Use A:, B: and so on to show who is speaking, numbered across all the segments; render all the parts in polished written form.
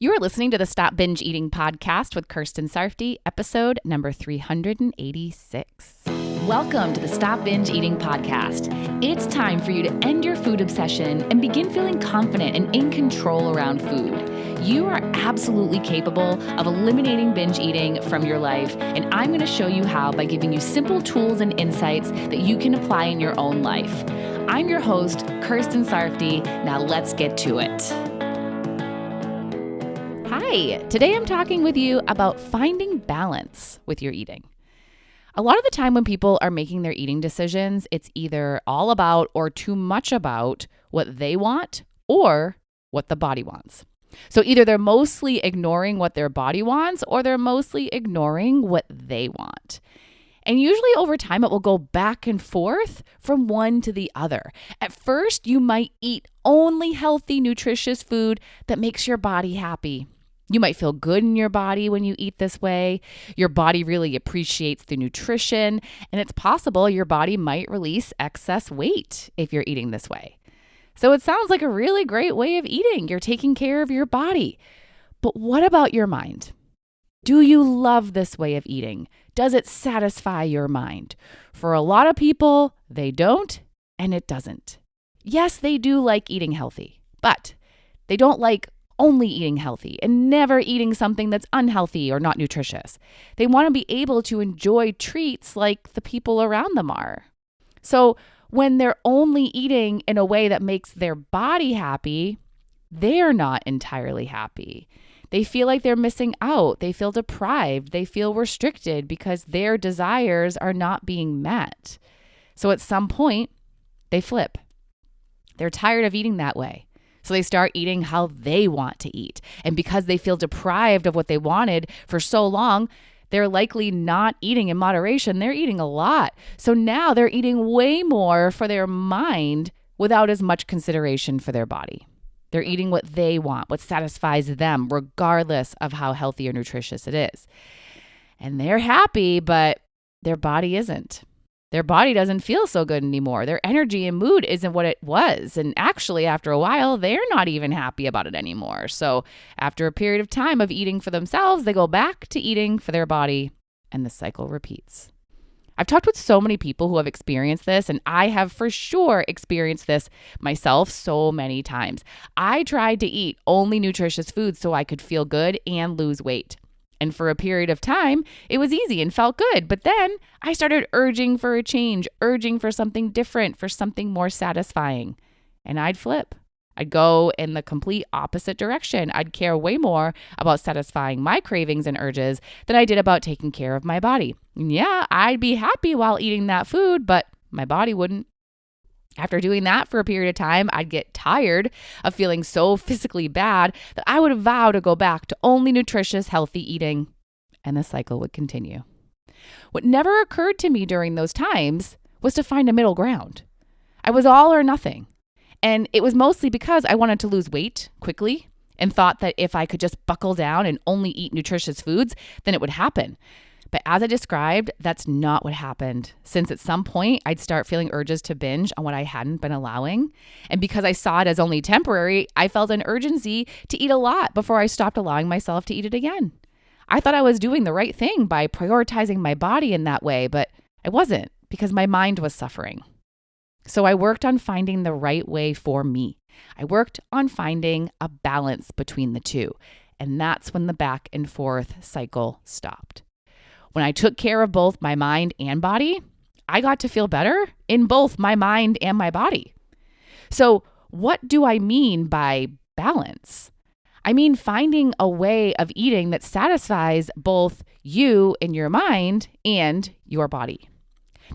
A: You are listening to the Stop Binge Eating podcast with Kirsten Sarfty, episode number 386. Welcome to the Stop Binge Eating podcast. It's time for you to end your food obsession and begin feeling confident and in control around food. You are absolutely capable of eliminating binge eating from your life, and I'm going to show you how by giving you simple tools and insights that you can apply in your own life. I'm your host, Kirsten Sarfty. Now let's get to it. Hi, today I'm talking with you about finding balance with your eating. A lot of the time when people are making their eating decisions, it's either all about or too much about what they want or what the body wants. So either they're mostly ignoring what their body wants or they're mostly ignoring what they want. And usually over time, it will go back and forth from one to the other. At first, you might eat only healthy, nutritious food that makes your body happy. You might feel good in your body when you eat this way. Your body really appreciates the nutrition, and it's possible your body might release excess weight if you're eating this way. So it sounds like a really great way of eating. You're taking care of your body. But what about your mind? Do you love this way of eating? Does it satisfy your mind? For a lot of people, they don't, and it doesn't. Yes, they do like eating healthy, but they don't like only eating healthy and never eating something that's unhealthy or not nutritious. They want to be able to enjoy treats like the people around them are. So when they're only eating in a way that makes their body happy, they're not entirely happy. They feel like they're missing out. They feel deprived. They feel restricted because their desires are not being met. So at some point, they flip. They're tired of eating that way. So they start eating how they want to eat. And because they feel deprived of what they wanted for so long, they're likely not eating in moderation. They're eating a lot. So now they're eating way more for their mind without as much consideration for their body. They're eating what they want, what satisfies them, regardless of how healthy or nutritious it is. And they're happy, but their body isn't. Their body doesn't feel so good anymore. Their energy and mood isn't what it was. And actually, after a while, they're not even happy about it anymore. So after a period of time of eating for themselves, they go back to eating for their body, and the cycle repeats. I've talked with so many people who have experienced this, and I have for sure experienced this myself so many times. I tried to eat only nutritious foods so I could feel good and lose weight. And for a period of time, it was easy and felt good. But then I started urging for a change, urging for something different, for something more satisfying. And I'd flip. I'd go in the complete opposite direction. I'd care way more about satisfying my cravings and urges than I did about taking care of my body. And yeah, I'd be happy while eating that food, but my body wouldn't. After doing that for a period of time, I'd get tired of feeling so physically bad that I would vow to go back to only nutritious, healthy eating, and the cycle would continue. What never occurred to me during those times was to find a middle ground. I was all or nothing. And it was mostly because I wanted to lose weight quickly and thought that if I could just buckle down and only eat nutritious foods, then it would happen. But as I described, that's not what happened, since at some point I'd start feeling urges to binge on what I hadn't been allowing. And because I saw it as only temporary, I felt an urgency to eat a lot before I stopped allowing myself to eat it again. I thought I was doing the right thing by prioritizing my body in that way, but I wasn't, because my mind was suffering. So I worked on finding the right way for me. I worked on finding a balance between the two. And that's when the back and forth cycle stopped. When I took care of both my mind and body, I got to feel better in both my mind and my body. So what do I mean by balance? I mean finding a way of eating that satisfies both you in your mind and your body.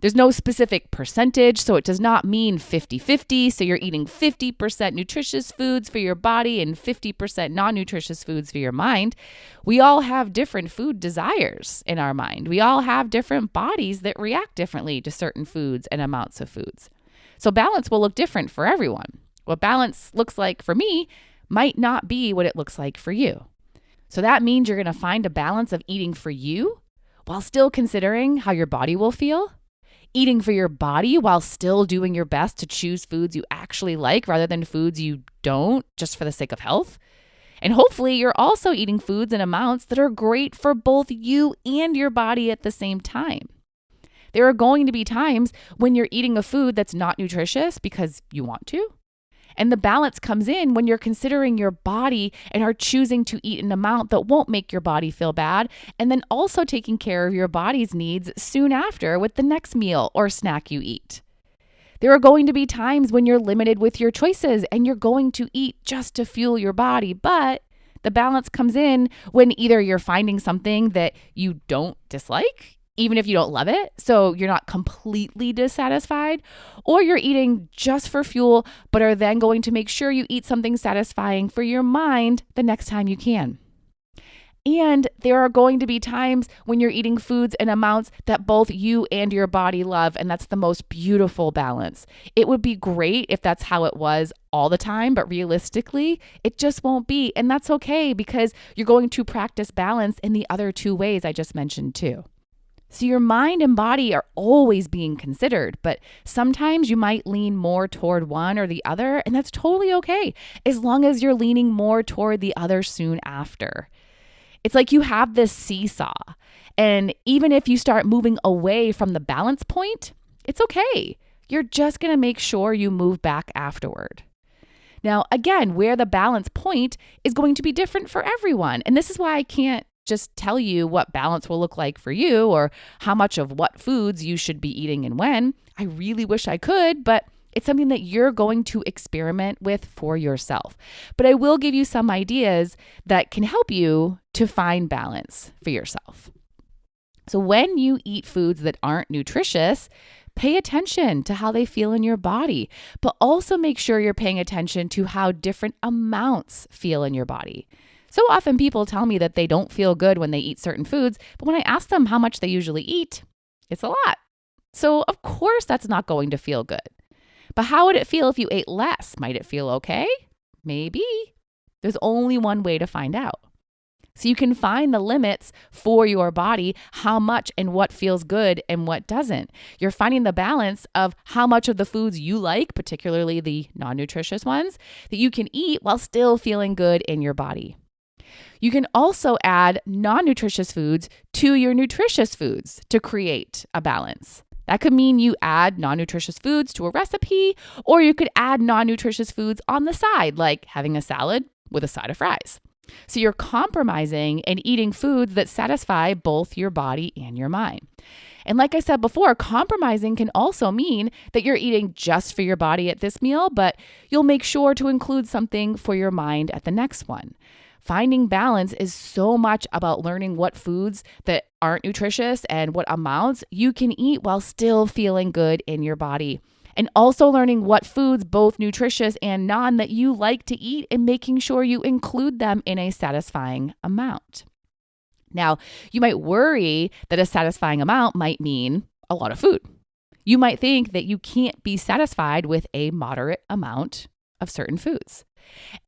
A: There's no specific percentage, so it does not mean 50-50. So you're eating 50% nutritious foods for your body and 50% non-nutritious foods for your mind. We all have different food desires in our mind. We all have different bodies that react differently to certain foods and amounts of foods. So balance will look different for everyone. What balance looks like for me might not be what it looks like for you. So that means you're going to find a balance of eating for you while still considering how your body will feel. Eating for your body while still doing your best to choose foods you actually like rather than foods you don't, just for the sake of health. And hopefully you're also eating foods in amounts that are great for both you and your body at the same time. There are going to be times when you're eating a food that's not nutritious because you want to. And the balance comes in when you're considering your body and are choosing to eat an amount that won't make your body feel bad, and then also taking care of your body's needs soon after with the next meal or snack you eat. There are going to be times when you're limited with your choices and you're going to eat just to fuel your body, but the balance comes in when either you're finding something that you don't dislike, even if you don't love it, so you're not completely dissatisfied, or you're eating just for fuel, but are then going to make sure you eat something satisfying for your mind the next time you can. And there are going to be times when you're eating foods in amounts that both you and your body love, and that's the most beautiful balance. It would be great if that's how it was all the time, but realistically, it just won't be, and that's okay because you're going to practice balance in the other two ways I just mentioned too. So your mind and body are always being considered, but sometimes you might lean more toward one or the other, and that's totally okay, as long as you're leaning more toward the other soon after. It's like you have this seesaw, and even if you start moving away from the balance point, it's okay. You're just going to make sure you move back afterward. Now, again, where the balance point is going to be different for everyone, and this is why I can't just tell you what balance will look like for you or how much of what foods you should be eating and when. I really wish I could, but it's something that you're going to experiment with for yourself. But I will give you some ideas that can help you to find balance for yourself. So when you eat foods that aren't nutritious, pay attention to how they feel in your body, but also make sure you're paying attention to how different amounts feel in your body. So often people tell me that they don't feel good when they eat certain foods, but when I ask them how much they usually eat, it's a lot. So of course that's not going to feel good. But how would it feel if you ate less? Might it feel okay? Maybe. There's only one way to find out. So you can find the limits for your body, how much and what feels good and what doesn't. You're finding the balance of how much of the foods you like, particularly the non-nutritious ones, that you can eat while still feeling good in your body. You can also add non-nutritious foods to your nutritious foods to create a balance. That could mean you add non-nutritious foods to a recipe, or you could add non-nutritious foods on the side, like having a salad with a side of fries. So you're compromising and eating foods that satisfy both your body and your mind. And like I said before, compromising can also mean that you're eating just for your body at this meal, but you'll make sure to include something for your mind at the next one. Finding balance is so much about learning what foods that aren't nutritious and what amounts you can eat while still feeling good in your body. And also learning what foods, both nutritious and non, that you like to eat and making sure you include them in a satisfying amount. Now, you might worry that a satisfying amount might mean a lot of food. You might think that you can't be satisfied with a moderate amount of certain foods.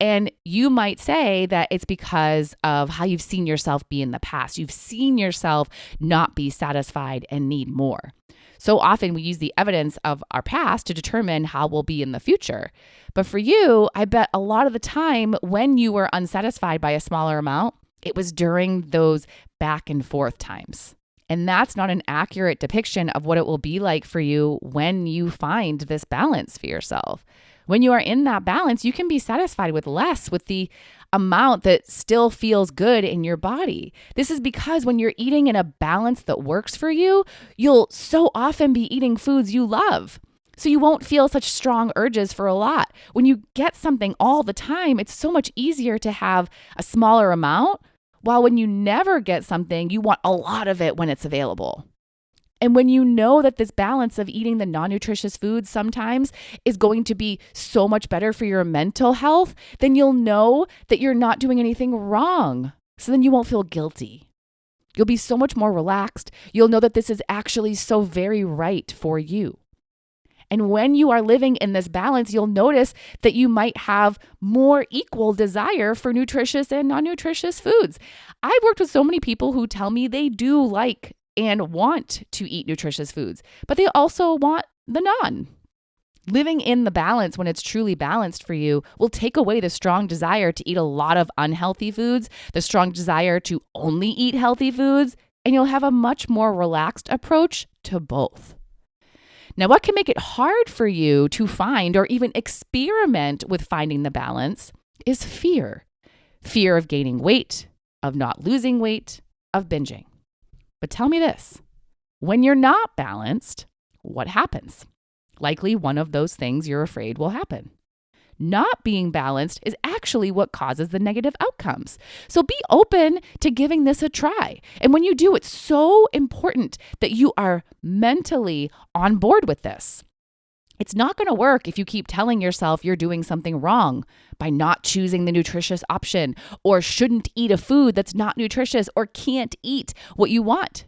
A: And you might say that it's because of how you've seen yourself be in the past. You've seen yourself not be satisfied and need more. So often we use the evidence of our past to determine how we'll be in the future. But for you, I bet a lot of the time when you were unsatisfied by a smaller amount, it was during those back and forth times. And that's not an accurate depiction of what it will be like for you when you find this balance for yourself. When you are in that balance, you can be satisfied with less, with the amount that still feels good in your body. This is because when you're eating in a balance that works for you, you'll so often be eating foods you love. So you won't feel such strong urges for a lot. When you get something all the time, it's so much easier to have a smaller amount, while when you never get something, you want a lot of it when it's available. And when you know that this balance of eating the non-nutritious foods sometimes is going to be so much better for your mental health, then you'll know that you're not doing anything wrong. So then you won't feel guilty. You'll be so much more relaxed. You'll know that this is actually so very right for you. And when you are living in this balance, you'll notice that you might have more equal desire for nutritious and non-nutritious foods. I've worked with so many people who tell me they do like and want to eat nutritious foods, but they also want the non. Living in the balance when it's truly balanced for you will take away the strong desire to eat a lot of unhealthy foods, the strong desire to only eat healthy foods, and you'll have a much more relaxed approach to both. Now, what can make it hard for you to find or even experiment with finding the balance is fear. Fear of gaining weight, of not losing weight, of binging. But tell me this, when you're not balanced, what happens? Likely one of those things you're afraid will happen. Not being balanced is actually what causes the negative outcomes. So be open to giving this a try. And when you do, it's so important that you are mentally on board with this. It's not going to work if you keep telling yourself you're doing something wrong by not choosing the nutritious option, or shouldn't eat a food that's not nutritious, or can't eat what you want.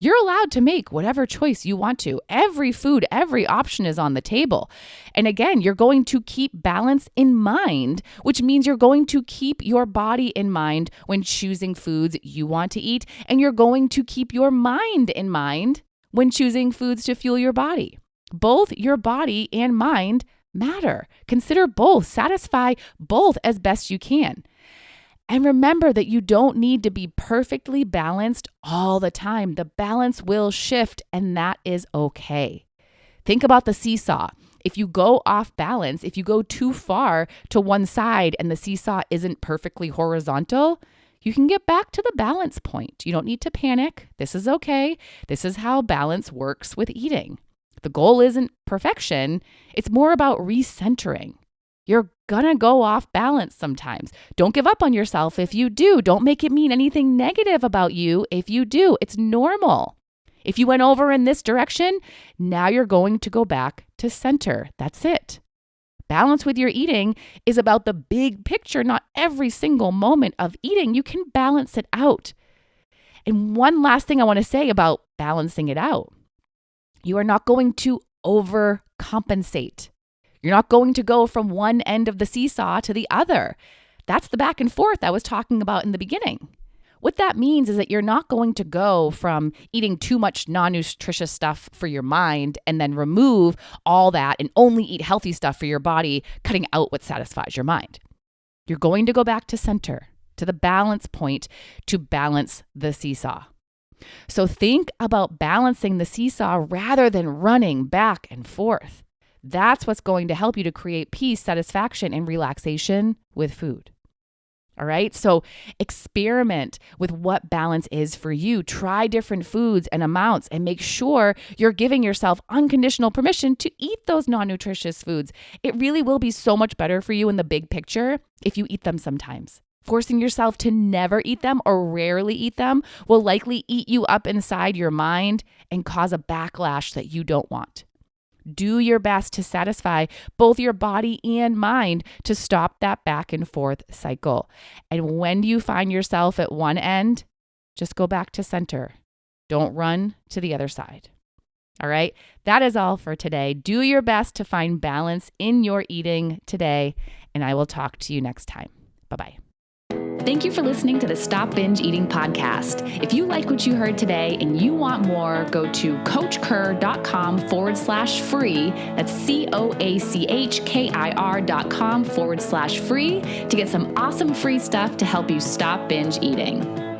A: You're allowed to make whatever choice you want to. Every food, every option is on the table. And again, you're going to keep balance in mind, which means you're going to keep your body in mind when choosing foods you want to eat. And you're going to keep your mind in mind when choosing foods to fuel your body. Both your body and mind matter. Consider both. Satisfy both as best you can. And remember that you don't need to be perfectly balanced all the time. The balance will shift, and that is okay. Think about the seesaw. If you go off balance, if you go too far to one side and the seesaw isn't perfectly horizontal, you can get back to the balance point. You don't need to panic. This is okay. This is how balance works with eating. The goal isn't perfection. It's more about recentering. You're gonna go off balance sometimes. Don't give up on yourself if you do. Don't make it mean anything negative about you if you do. It's normal. If you went over in this direction, now you're going to go back to center. That's it. Balance with your eating is about the big picture, not every single moment of eating. You can balance it out. And one last thing I want to say about balancing it out. You are not going to overcompensate. You're not going to go from one end of the seesaw to the other. That's the back and forth I was talking about in the beginning. What that means is that you're not going to go from eating too much non-nutritious stuff for your mind and then remove all that and only eat healthy stuff for your body, cutting out what satisfies your mind. You're going to go back to center, to the balance point, to balance the seesaw. So think about balancing the seesaw rather than running back and forth. That's what's going to help you to create peace, satisfaction, and relaxation with food. All right. So experiment with what balance is for you. Try different foods and amounts and make sure you're giving yourself unconditional permission to eat those non-nutritious foods. It really will be so much better for you in the big picture if you eat them sometimes. Forcing yourself to never eat them or rarely eat them will likely eat you up inside your mind and cause a backlash that you don't want. Do your best to satisfy both your body and mind to stop that back and forth cycle. And when you find yourself at one end, just go back to center. Don't run to the other side. All right, that is all for today. Do your best to find balance in your eating today, and I will talk to you next time. Bye-bye. Thank you for listening to the Stop Binge Eating podcast. If you like what you heard today and you want more, go to coachkir.com/free. That's COACHKIR.com/free to get some awesome free stuff to help you stop binge eating.